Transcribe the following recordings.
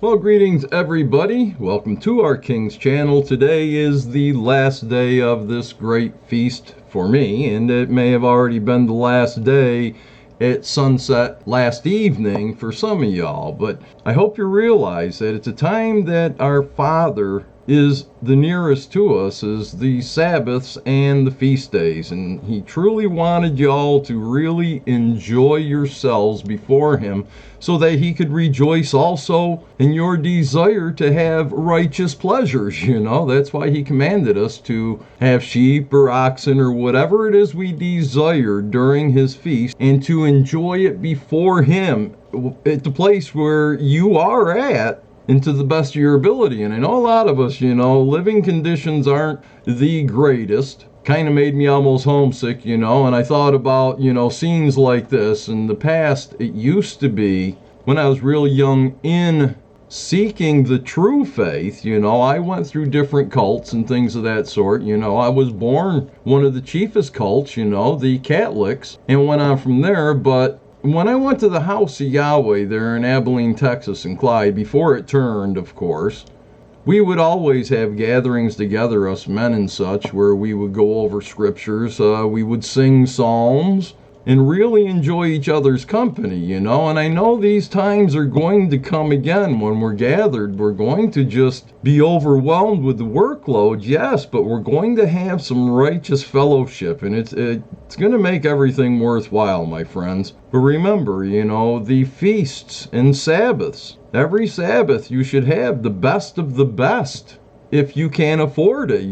Well, greetings everybody. Welcome to our King's channel. Today is the last day of this great feast for me, and it may have already been the last day at sunset last evening for some of y'all, but I hope you realize that it's a time that our Father is the nearest to us is the Sabbaths and the feast days, and he truly wanted y'all to really enjoy yourselves before him so that he could rejoice also in your desire to have righteous pleasures. That's why he commanded us to have sheep or oxen or whatever it is we desire during his feast, and to enjoy it before him at the place where you are at, and to the best of your ability. And I know a lot of us, living conditions aren't the greatest. Kind of made me almost homesick, and I thought about, scenes like this. In the past, it used to be, when I was real young in seeking the true faith, I went through different cults and things of that sort. I was born one of the chiefest cults, the Catholics, and went on from there. But when I went to the house of Yahweh there in Abilene, Texas, and Clyde, before it turned, of course, we would always have gatherings together, us men and such, where we would go over scriptures, we would sing psalms, and really enjoy each other's company, And I know these times are going to come again when we're gathered. We're going to just be overwhelmed with the workload, yes, but we're going to have some righteous fellowship, and it's going to make everything worthwhile, my friends. But remember, the feasts and Sabbaths. Every Sabbath you should have the best of the best if you can afford it,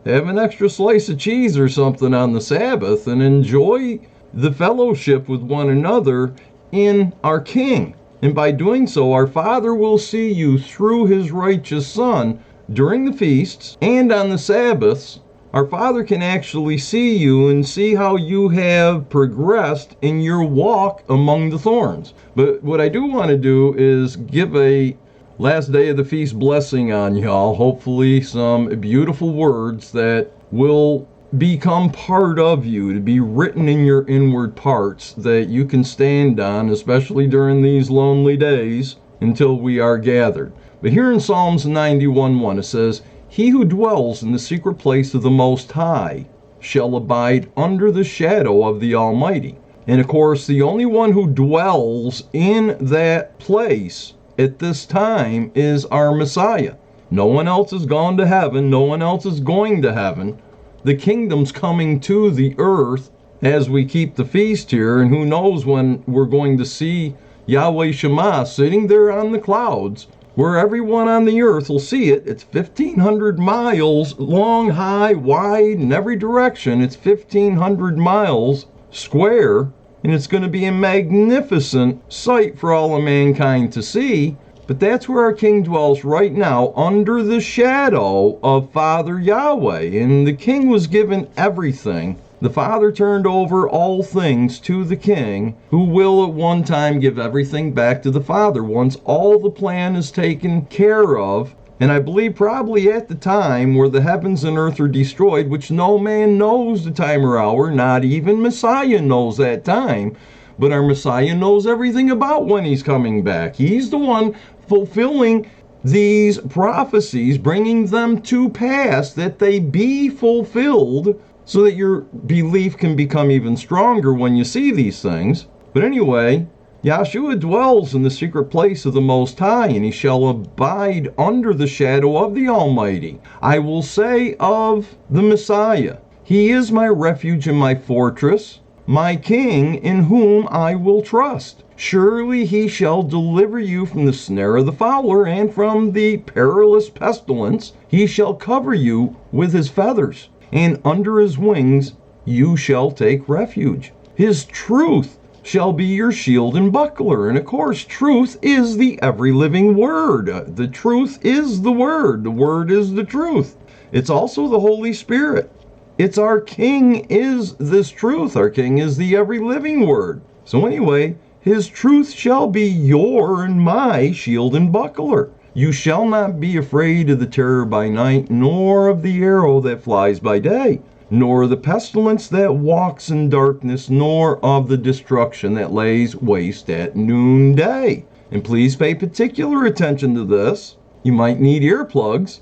Have an extra slice of cheese or something on the Sabbath and enjoy the fellowship with one another in our King. And by doing so, our Father will see you through his righteous Son during the feasts and on the Sabbaths. Our Father can actually see you and see how you have progressed in your walk among the thorns. But what I do want to do is give a last day of the feast blessing on y'all. Hopefully some beautiful words that will become part of you, to be written in your inward parts, that you can stand on, especially during these lonely days until we are gathered. But here in Psalms 91:1 it says, "He who dwells in the secret place of the Most High shall abide under the shadow of the Almighty." And of course, the only one who dwells in that place at this time is our Messiah. No one else has gone to heaven. No one else is going to heaven. The kingdom's coming to the earth as we keep the feast here, and who knows when we're going to see Yahweh Shema sitting there on the clouds, where everyone on the earth will see it. It's 1,500 miles long, high, wide, in every direction. It's 1,500 miles square, and it's going to be a magnificent sight for all of mankind to see. But that's where our King dwells right now, under the shadow of Father Yahweh. And the King was given everything. The Father turned over all things to the King, who will at one time give everything back to the Father once all the plan is taken care of. And I believe probably at the time where the heavens and earth are destroyed, which no man knows the time or hour, not even Messiah knows that time. But our Messiah knows everything about when he's coming back. He's the one fulfilling these prophecies, bringing them to pass, that they be fulfilled, so that your belief can become even stronger when you see these things. But anyway, Yahshua dwells in the secret place of the Most High, and he shall abide under the shadow of the Almighty. I will say of the Messiah, he is my refuge and my fortress, my King in whom I will trust. Surely he shall deliver you from the snare of the fowler and from the perilous pestilence. He shall cover you with his feathers, and under his wings you shall take refuge. His truth shall be your shield and buckler. And of course, truth is the every living word. The truth is the word. The word is the truth. It's also the Holy Spirit. It's our King is this truth. Our King is the every living word. So anyway, his truth shall be your and my shield and buckler. You shall not be afraid of the terror by night, nor of the arrow that flies by day, nor the pestilence that walks in darkness, nor of the destruction that lays waste at noonday. and please pay particular attention to this. You might need earplugs.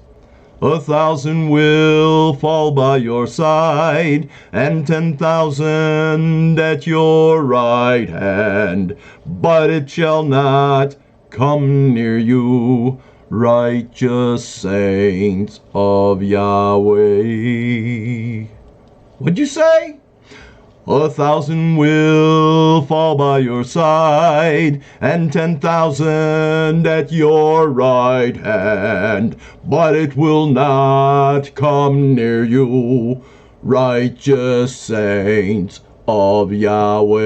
1,000 will fall by your side, and 10,000 at your right hand, but it shall not come near you, righteous saints of Yahweh. What'd you say? 1,000 will fall by your side, and 10,000 at your right hand, but it will not come near you, righteous saints of Yahweh.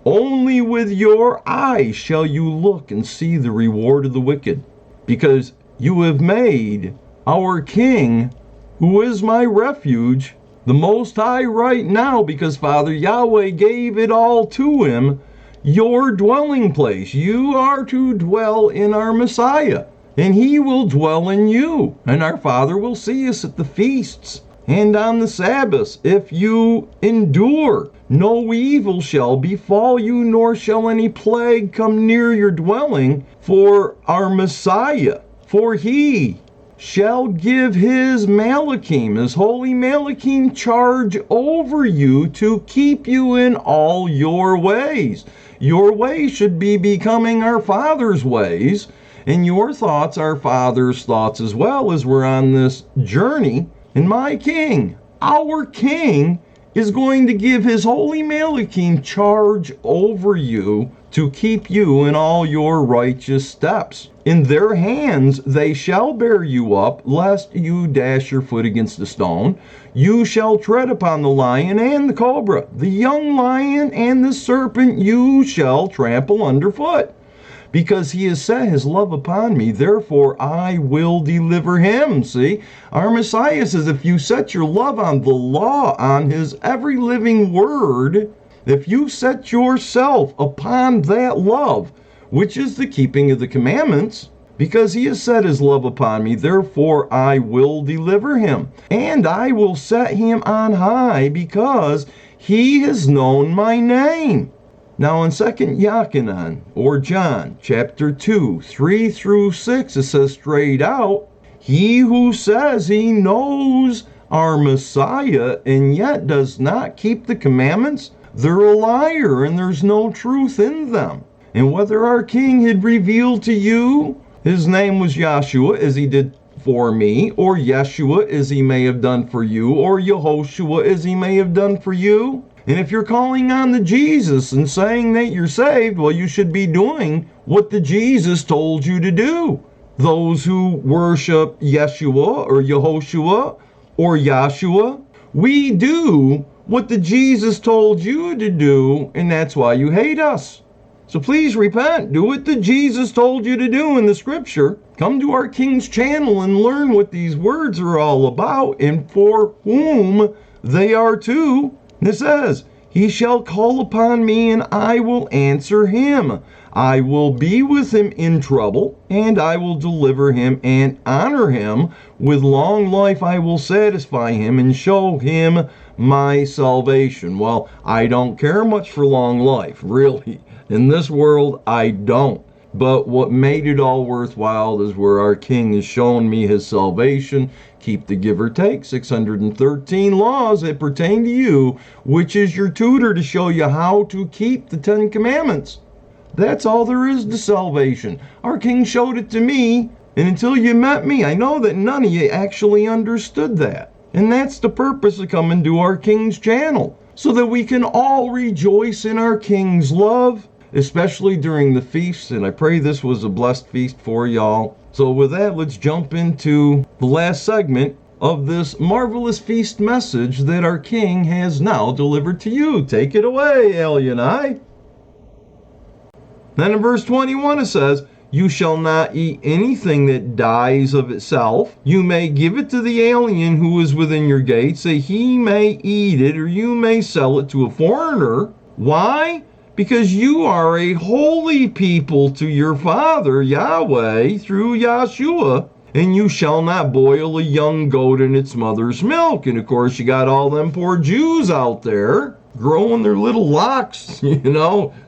Only with your eyes shall you look and see the reward of the wicked, because you have made our King, who is my refuge, the Most High right now, because Father Yahweh gave it all to him, your dwelling place. You are to dwell in our Messiah, and he will dwell in you. And our Father will see us at the feasts and on the Sabbaths. If you endure, no evil shall befall you, nor shall any plague come near your dwelling, for our Messiah. For he shall give his Malachim, his holy Malachim, charge over you to keep you in all your ways. Your ways should be becoming our Father's ways, and your thoughts our Father's thoughts as well, as we're on this journey. And my King, our King, is going to give his holy Malachim charge over you to keep you in all your righteous steps. In their hands they shall bear you up, lest you dash your foot against a stone. You shall tread upon the lion and the cobra, the young lion and the serpent you shall trample underfoot. Because he has set his love upon me, therefore I will deliver him. See, our Messiah says, if you set your love on the law, on his every living word, if you set yourself upon that love, which is the keeping of the commandments, because he has set his love upon me, therefore I will deliver him. And I will set him on high, because he has known my name. Now in 2nd Yachanan, or John, chapter 2, 3 through 6, it says straight out, he who says he knows our Messiah and yet does not keep the commandments, they're a liar and there's no truth in them. And whether our King had revealed to you his name was Yahshua, as he did for me, or Yeshua, as he may have done for you, or Yehoshua, as he may have done for you. And if you're calling on the Jesus and saying that you're saved, well, you should be doing what the Jesus told you to do. Those who worship Yeshua or Yehoshua or Yahshua, we do what the Jesus told you to do, and that's why you hate us. So please repent. Do what the Jesus told you to do in the scripture. Come to our King's channel and learn what these words are all about and for whom they are to. It says, he shall call upon me and I will answer him. I will be with him in trouble, and I will deliver him and honor him. With long life I will satisfy him and show him my salvation. Well, I don't care much for long life, really. In this world, I don't. But what made it all worthwhile is where our King has shown me his salvation. Keep the give or take 613 laws that pertain to you, which is your tutor to show you how to keep the 10 commandments. That's all there is to salvation. Our King showed it to me, and until you met me, I know that none of you actually understood that. And that's the purpose of coming to our King's channel, so that we can all rejoice in our King's love, especially during the feasts, and I pray this was a blessed feast for y'all. So with that, let's jump into the last segment of this marvelous feast message that our King has now delivered to you. Take it away, Al-Yahnai. Then in verse 21 it says, you shall not eat anything that dies of itself. You may give it to the alien who is within your gates, that he may eat it, or you may sell it to a foreigner. Why? Because you are a holy people to your Father, Yahweh, through Yahshua. And you shall not boil a young goat in its mother's milk. And of course, you got all them poor Jews out there growing their little locks,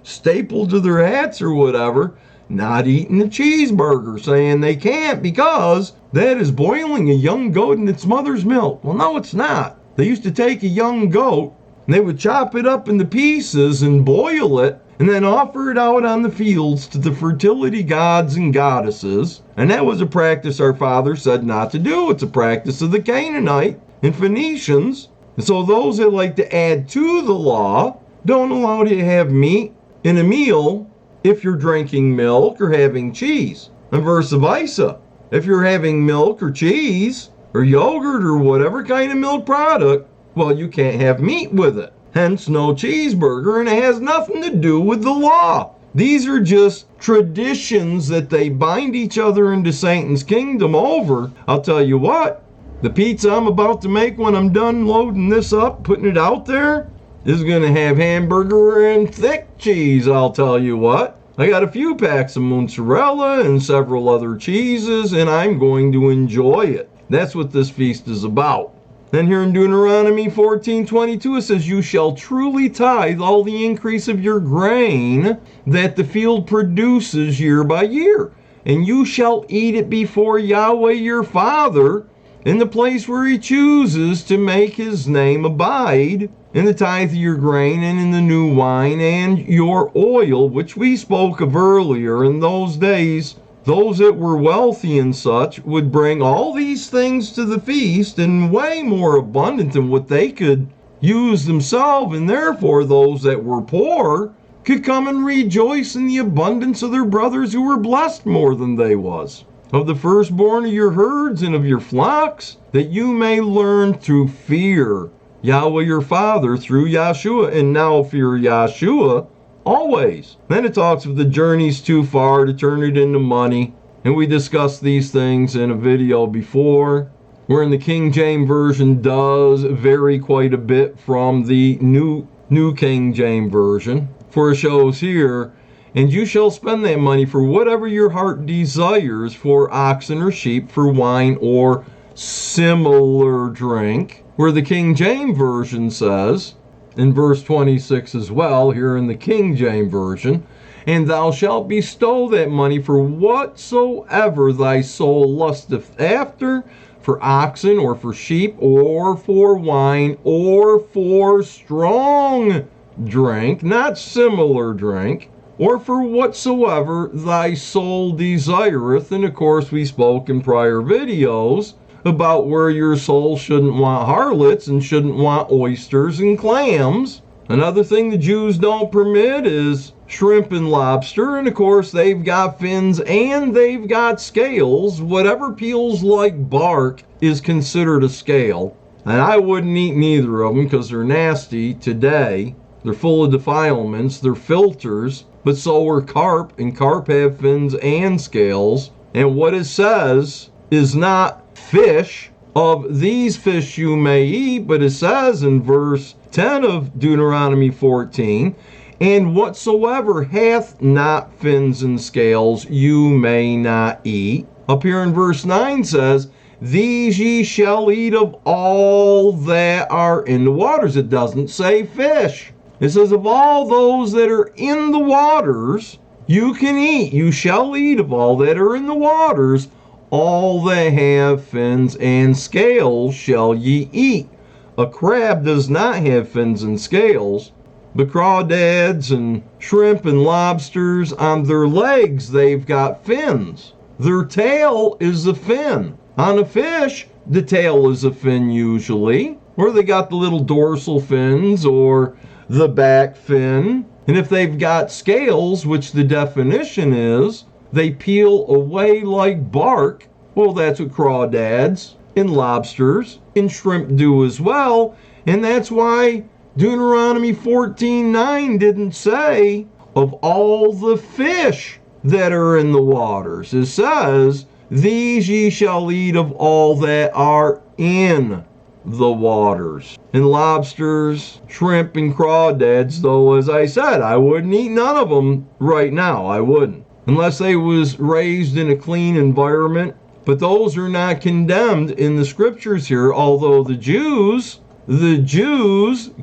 stapled to their hats or whatever, not eating a cheeseburger, saying they can't because that is boiling a young goat in its mother's milk. Well, no, it's not. They used to take a young goat and they would chop it up into pieces and boil it and then offer it out on the fields to the fertility gods and goddesses. And that was a practice our father said not to do. It's a practice of the Canaanite and Phoenicians. And so those that like to add to the law don't allow you to have meat in a meal if you're drinking milk or having cheese. And vice versa. If you're having milk or cheese or yogurt or whatever kind of milk product, well, you can't have meat with it. Hence, no cheeseburger, and it has nothing to do with the law. These are just traditions that they bind each other into Satan's kingdom over. I'll tell you what, the pizza I'm about to make when I'm done loading this up, putting it out there, is going to have hamburger and thick cheese, I'll tell you what. I got a few packs of mozzarella and several other cheeses, and I'm going to enjoy it. That's what this feast is about. Then here in Deuteronomy 14:22 it says, "You shall truly tithe all the increase of your grain that the field produces year by year, and you shall eat it before Yahweh your Father in the place where he chooses to make his name abide, in the tithe of your grain and in the new wine and your oil," which we spoke of earlier. In those days, those that were wealthy and such would bring all these things to the feast in way more abundant than what they could use themselves, and therefore those that were poor could come and rejoice in the abundance of their brothers who were blessed more than they was. "Of the firstborn of your herds and of your flocks, that you may learn to fear Yahweh your Father through Yahshua," and now fear Yahshua always. Then it talks of the journey's too far to turn it into money. And we discussed these things in a video before, wherein the King James Version does vary quite a bit from the New King James Version. For it shows here, "And you shall spend that money for whatever your heart desires, for oxen or sheep, for wine or similar drink." Where the King James Version says, in verse 26 as well, here in the King James Version, "And thou shalt bestow that money for whatsoever thy soul lusteth after, for oxen or for sheep or for wine or for strong drink," not similar drink, "or for whatsoever thy soul desireth." And of course we spoke in prior videos about where your soul shouldn't want harlots and shouldn't want oysters and clams. Another thing the Jews don't permit is shrimp and lobster, and of course they've got fins and they've got scales. Whatever peels like bark is considered a scale, and I wouldn't eat neither of them because they're nasty today. They're full of defilements, they're filters, but so are carp, and carp have fins and scales. And what it says is not fish, "Of these fish you may eat," but it says in verse 10 of Deuteronomy 14, "And whatsoever hath not fins and scales you may not eat." Up here in verse 9 says, "These ye shall eat of all that are in the waters." It doesn't say fish. It says of all those that are in the waters you can eat. You shall eat of all that are in the waters. All that have fins and scales shall ye eat. A crab does not have fins and scales, but crawdads and shrimp and lobsters, on their legs they've got fins. Their tail is a fin. On a fish, the tail is a fin usually, or they got the little dorsal fins or the back fin. And if they've got scales, which the definition is, they peel away like bark. Well, that's what crawdads and lobsters and shrimp do as well. And that's why Deuteronomy 14:9 didn't say of all the fish that are in the waters. It says, "These ye shall eat of all that are in the waters." And lobsters, shrimp, and crawdads, though, as I said, I wouldn't eat none of them right now. I wouldn't. Unless they was raised in a clean environment. But those are not condemned in the scriptures here, although the Jews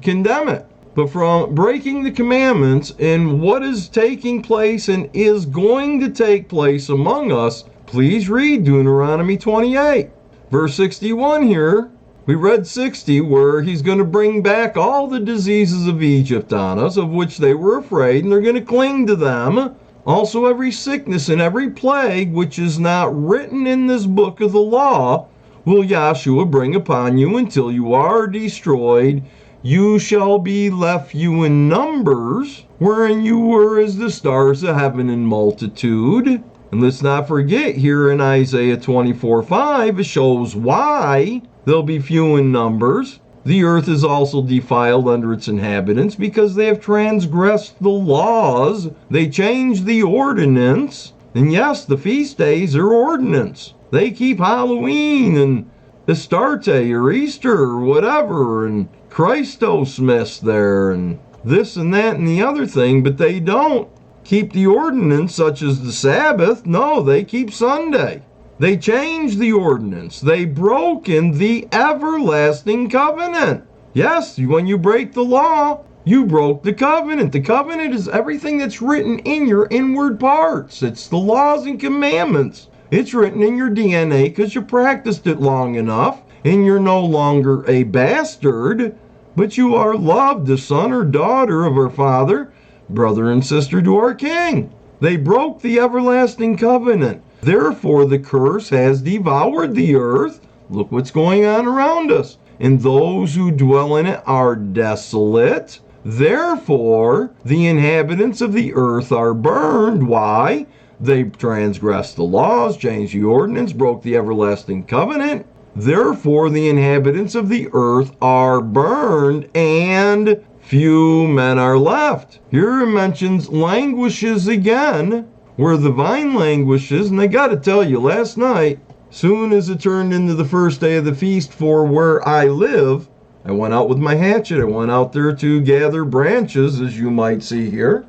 condemn it. but from breaking the commandments and what is taking place and is going to take place among us. Please read Deuteronomy 28. Verse 61 here. We read 60 where he's going to bring back all the diseases of Egypt on us, of which they were afraid, and they're going to cling to them. Also every sickness and every plague which is not written in this book of the law will Yahshua bring upon you until you are destroyed. You shall be left few in numbers, wherein you were as the stars of heaven in multitude. And let's not forget here in Isaiah 24:5, it shows why they'll be few in numbers. The earth is also defiled under its inhabitants because they have transgressed the laws. They changed the ordinance. And yes, the feast days are ordinance. They keep Halloween and Astarte or Easter or whatever and Christosmas there and this and that and the other thing, but they don't keep the ordinance such as the Sabbath. No, they keep Sunday. They changed the ordinance. They broken the everlasting covenant. Yes, when you break the law, you broke the covenant. The covenant is everything that's written in your inward parts. It's the laws and commandments. It's written in your DNA because you practiced it long enough, and you're no longer a bastard, but you are loved, the son or daughter of our Father, brother and sister to our King. They broke the everlasting covenant. Therefore, the curse has devoured the earth. Look what's going on around us. And those who dwell in it are desolate. Therefore, the inhabitants of the earth are burned. Why? They transgressed the laws, changed the ordinance, broke the everlasting covenant. Therefore, the inhabitants of the earth are burned, and few men are left. Here it mentions languishes again, where the vine languishes. And I got to tell you, last night, soon as it turned into the first day of the feast for where I live, I went out with my hatchet. I went out there to gather branches, as you might see here.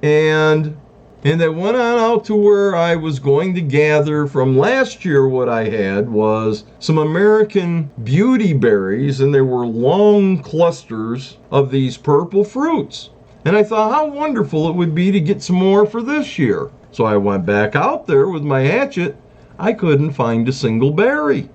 And I went on out to where I was going to gather from last year. What I had was some American beauty berries, and there were long clusters of these purple fruits. And I thought how wonderful it would be to get some more for this year. So I went back out there with my hatchet. I couldn't find a single berry. It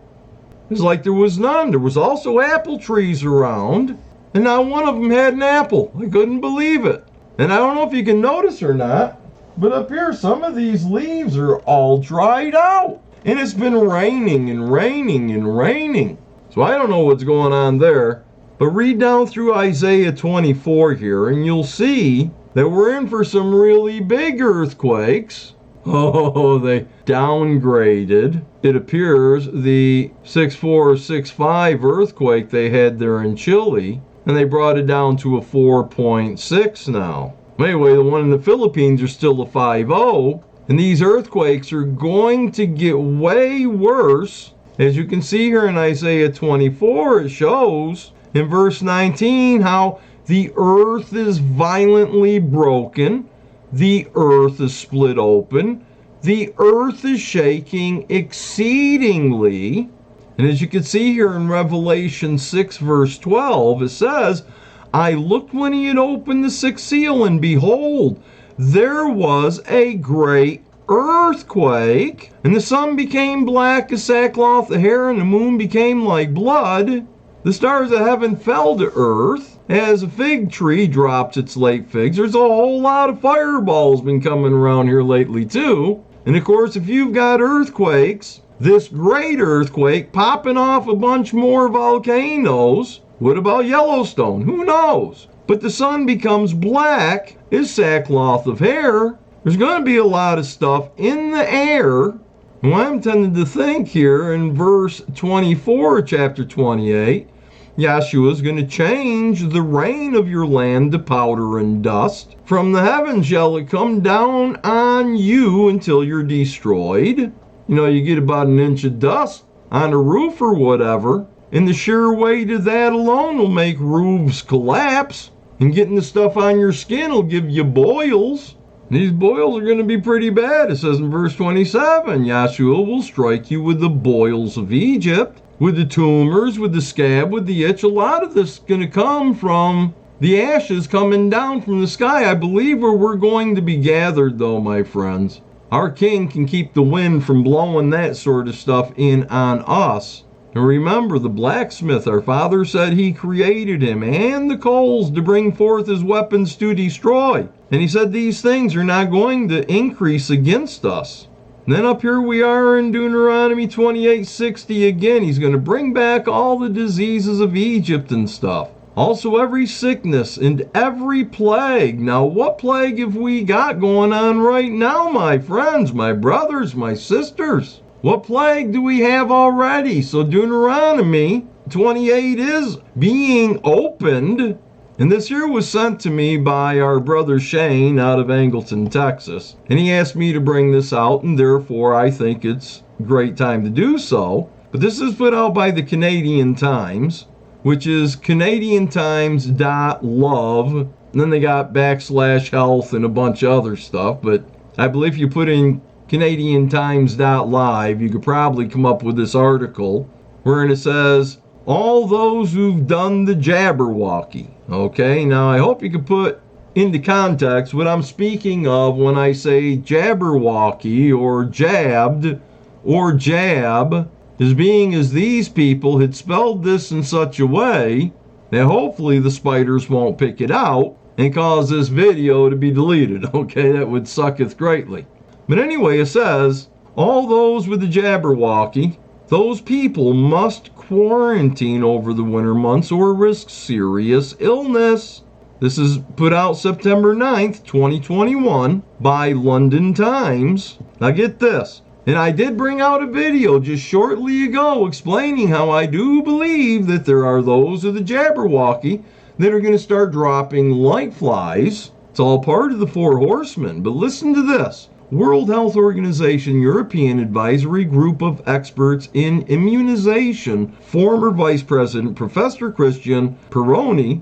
was like there was none. There was also apple trees around, and not one of them had an apple. I couldn't believe it. And I don't know if you can notice or not, but up here some of these leaves are all dried out. And it's been raining and raining and raining. So I don't know what's going on there. But read down through Isaiah 24 here, and you'll see that we're in for some really big earthquakes. Oh, they downgraded. It appears the 6.4 or 6.5 earthquake they had there in Chile, and they brought it down to a 4.6 now. Anyway, the one in the Philippines are still a 5.0, and these earthquakes are going to get way worse. As you can see here in Isaiah 24, it shows in verse 19 how the earth is violently broken. The earth is split open. The earth is shaking exceedingly. And as you can see here in Revelation 6 verse 12, it says, I looked when he had opened the sixth seal, and behold, there was a great earthquake. And the sun became black as sackcloth of hair, and the moon became like blood. The stars of heaven fell to earth as a fig tree drops its late figs. There's a whole lot of fireballs been coming around here lately too. And of course, if you've got earthquakes, this great earthquake popping off a bunch more volcanoes, what about Yellowstone? Who knows? But the sun becomes black as sackcloth of hair. There's going to be a lot of stuff in the air. Well, I'm tempted to think here in verse 24, chapter 28, Yahshua is going to change the rain of your land to powder and dust. From the heavens shall it come down on you until you're destroyed. You know, you get about an inch of dust on a roof or whatever, and the sheer weight of that alone will make roofs collapse, and getting the stuff on your skin will give you boils. These boils are going to be pretty bad. It says in verse 27, Yahshua will strike you with the boils of Egypt, with the tumors, with the scab, with the itch. A lot of this is going to come from the ashes coming down from the sky. I believe where we're going to be gathered, though, my friends. Our king can keep the wind from blowing that sort of stuff in on us. And remember, the blacksmith, our father said he created him and the coals to bring forth his weapons to destroy. And he said these things are not going to increase against us. And then up here we are in Deuteronomy 28:60 again. He's going to bring back all the diseases of Egypt and stuff. Also every sickness and every plague. Now what plague have we got going on right now, my friends, my brothers, my sisters? What plague do we have already? So Deuteronomy 28 is being opened. And this here was sent to me by our brother Shane out of Angleton, Texas. And he asked me to bring this out, and therefore I think it's a great time to do so. But this is put out by the Canadian Times, which is canadiantimes.love. And then they got /health and a bunch of other stuff. But I believe if you put in canadiantimes.live, you could probably come up with this article wherein it says, all those who've done the JabberWalkie. Okay, now I hope you can put into context what I'm speaking of when I say JabberWalkie or jabbed or jab, as being as these people had spelled this in such a way that hopefully the spiders won't pick it out and cause this video to be deleted. Okay, that would sucketh greatly. But anyway, it says, all those with the JabberWalkie, those people must quarantine over the winter months or risk serious illness. This is put out September 9th, 2021 by London Times. Now get this. And I did bring out a video just shortly ago explaining how I do believe that there are those of the JabberWalkie that are going to start dropping like flies. It's all part of the Four Horsemen. But listen to this. World Health Organization European Advisory Group of Experts in Immunization, former Vice President Professor Christian Perroni,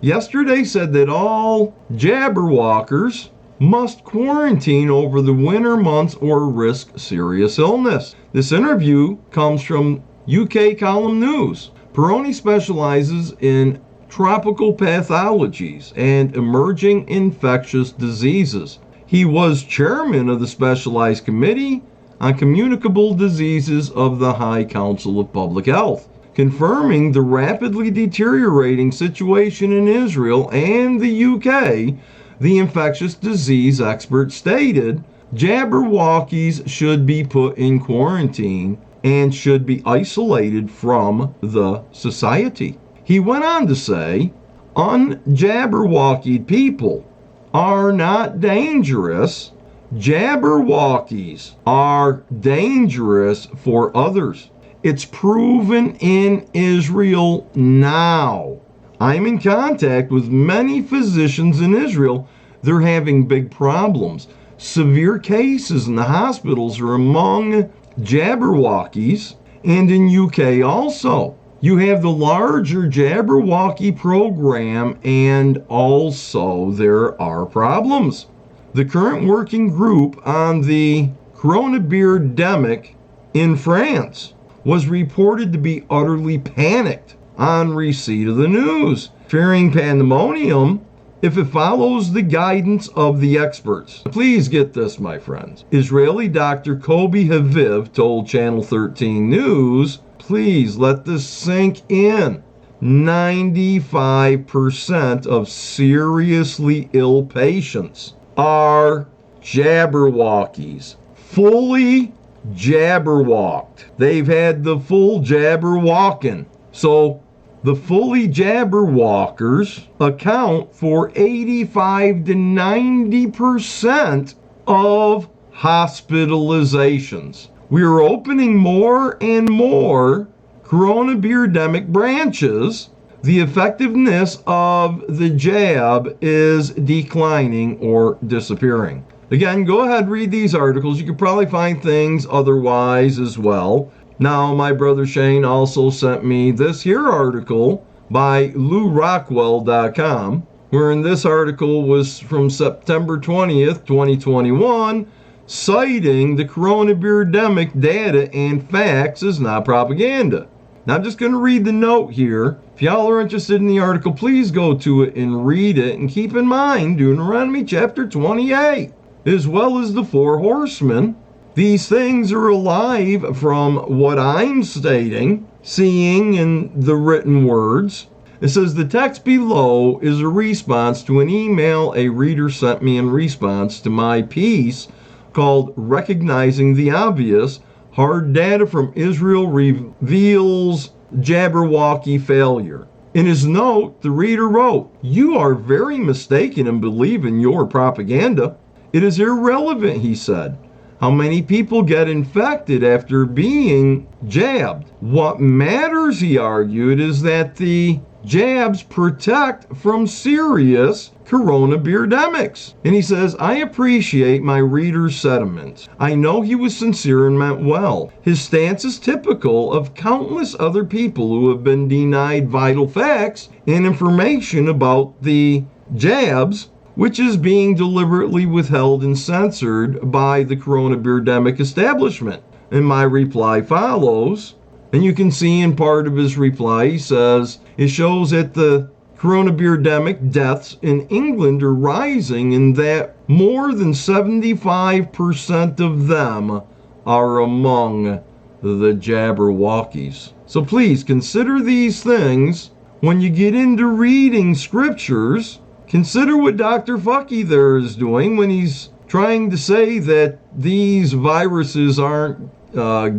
yesterday said that all JabberWalkers must quarantine over the winter months or risk serious illness. This interview comes from UK Column News. Perroni specializes in tropical pathologies and emerging infectious diseases. He was chairman of the Specialized Committee on Communicable Diseases of the High Council of Public Health, confirming the rapidly deteriorating situation in Israel and the UK. The infectious disease expert stated JabberWalkies should be put in quarantine and should be isolated from the society. He went on to say, un-JabberWalkied people are not dangerous. JabberWalkies are dangerous for others. It's proven in Israel now. I'm in contact with many physicians in Israel. They're having big problems. Severe cases in the hospitals are among JabberWalkies, and in UK also. You have the larger JabberWalkie program, and also there are problems. The current working group on the coronavirus in France was reported to be utterly panicked on receipt of the news, fearing pandemonium if it follows the guidance of the experts. Please get this, my friends. Israeli Dr. Kobi Haviv told Channel 13 News, please let this sink in. 95% of seriously ill patients are JabberWalkies. Fully JabberWalked. They've had the full JabberWalking. So the fully JabberWalkers account for 85 to 90% of hospitalizations. We are opening more and more coronavirus branches. The effectiveness of the jab is declining or disappearing. Again, go ahead, read these articles. You could probably find things otherwise as well. Now, my brother Shane also sent me this here article by LouRockwell.com, wherein this article was from September 20th, 2021, citing the coronavirus data and facts is not propaganda. Now I'm just going to read the note here. If y'all are interested in the article, please go to it and read it. And keep in mind, Deuteronomy chapter 28, as well as the four horsemen. These things are alive from what I'm stating, seeing in the written words. It says the text below is a response to an email a reader sent me in response to my piece called Recognizing the Obvious. Hard data from Israel reveals JabberWalkie failure. In his note, the reader wrote, "You are very mistaken in believing your propaganda. It is irrelevant," he said, "how many people get infected after being jabbed. What matters," he argued, "is that the jabs protect from serious coronavirus." And he says, "I appreciate my reader's sentiments. I know he was sincere and meant well. His stance is typical of countless other people who have been denied vital facts and information about the jabs, which is being deliberately withheld and censored by the coronavirus establishment." And my reply follows. And you can see in part of his reply, he says, it shows that the coronavirus deaths in England are rising and that more than 75% of them are among the JabberWalkies. So please consider these things when you get into reading scriptures. Consider what Dr. Fucky there is doing when he's trying to say that these viruses aren't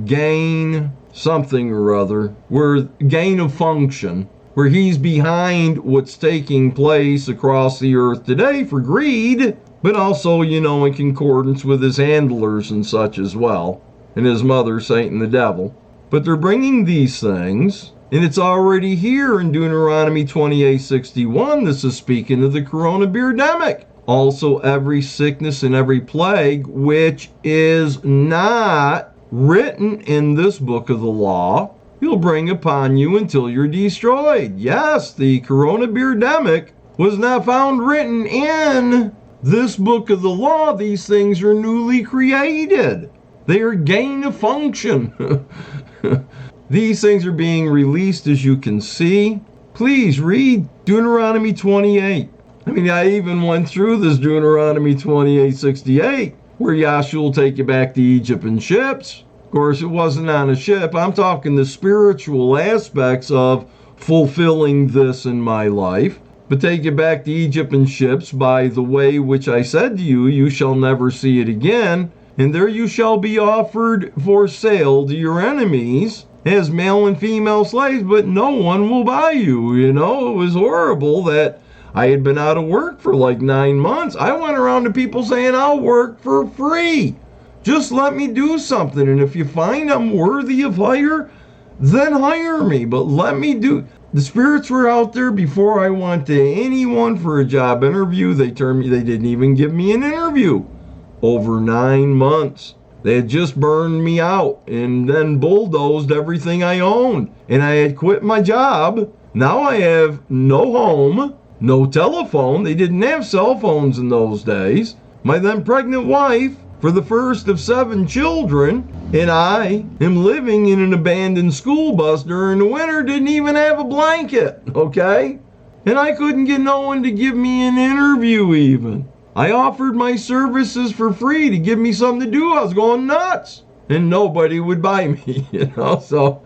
gain something or other, where gain of function, where he's behind what's taking place across the earth today for greed, but also, in concordance with his handlers and such as well, and his mother, Satan the devil. But they're bringing these things, and it's already here in Deuteronomy 28:61. This is speaking of the coronavirus. Also, every sickness and every plague which is not written in this book of the law, he'll bring upon you until you're destroyed. Yes, the coronavirus was not found written in this book of the law. These things are newly created. They are gain of function. These things are being released, as you can see. Please read Deuteronomy 28. I even went through this Deuteronomy 28:68, where Yahshua will take you back to Egypt in ships. Of course, it wasn't on a ship. I'm talking the spiritual aspects of fulfilling this in my life. But take you back to Egypt in ships by the way which I said to you, you shall never see it again. And there you shall be offered for sale to your enemies as male and female slaves, but no one will buy you. It was horrible that I had been out of work for like 9 months. I went around to people saying, I'll work for free. Just let me do something. And if you find I'm worthy of hire, then hire me. But let me do. The spirits were out there before I went to anyone for a job interview. They didn't even give me an interview. Over 9 months. They had just burned me out and then bulldozed everything I owned. And I had quit my job. Now I have no home, no telephone. They didn't have cell phones in those days. My then pregnant wife, for the first of 7 children, and I am living in an abandoned school bus during the winter, didn't even have a blanket, okay? And I couldn't get no one to give me an interview even. I offered my services for free to give me something to do. I was going nuts. And nobody would buy me, so.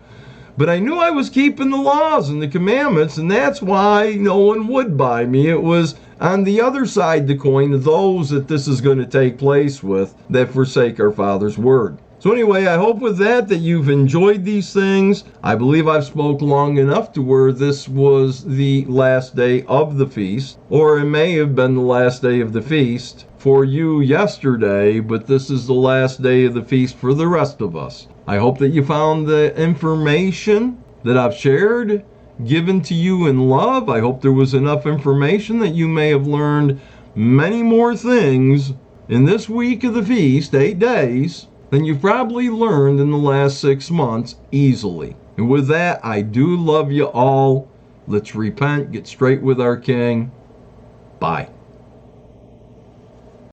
But I knew I was keeping the laws and the commandments, and that's why no one would buy me. It was on the other side of the coin, those that this is going to take place with, that forsake our Father's word. So anyway, I hope with that you've enjoyed these things. I believe I've spoke long enough to where this was the last day of the feast, or it may have been the last day of the feast for you yesterday, but this is the last day of the feast for the rest of us. I hope that you found the information that I've shared given to you in love. I hope there was enough information that you may have learned many more things in this week of the feast, 8 days, than you've probably learned in the last 6 months easily. And with that, I do love you all. Let's repent, get straight with our King. Bye.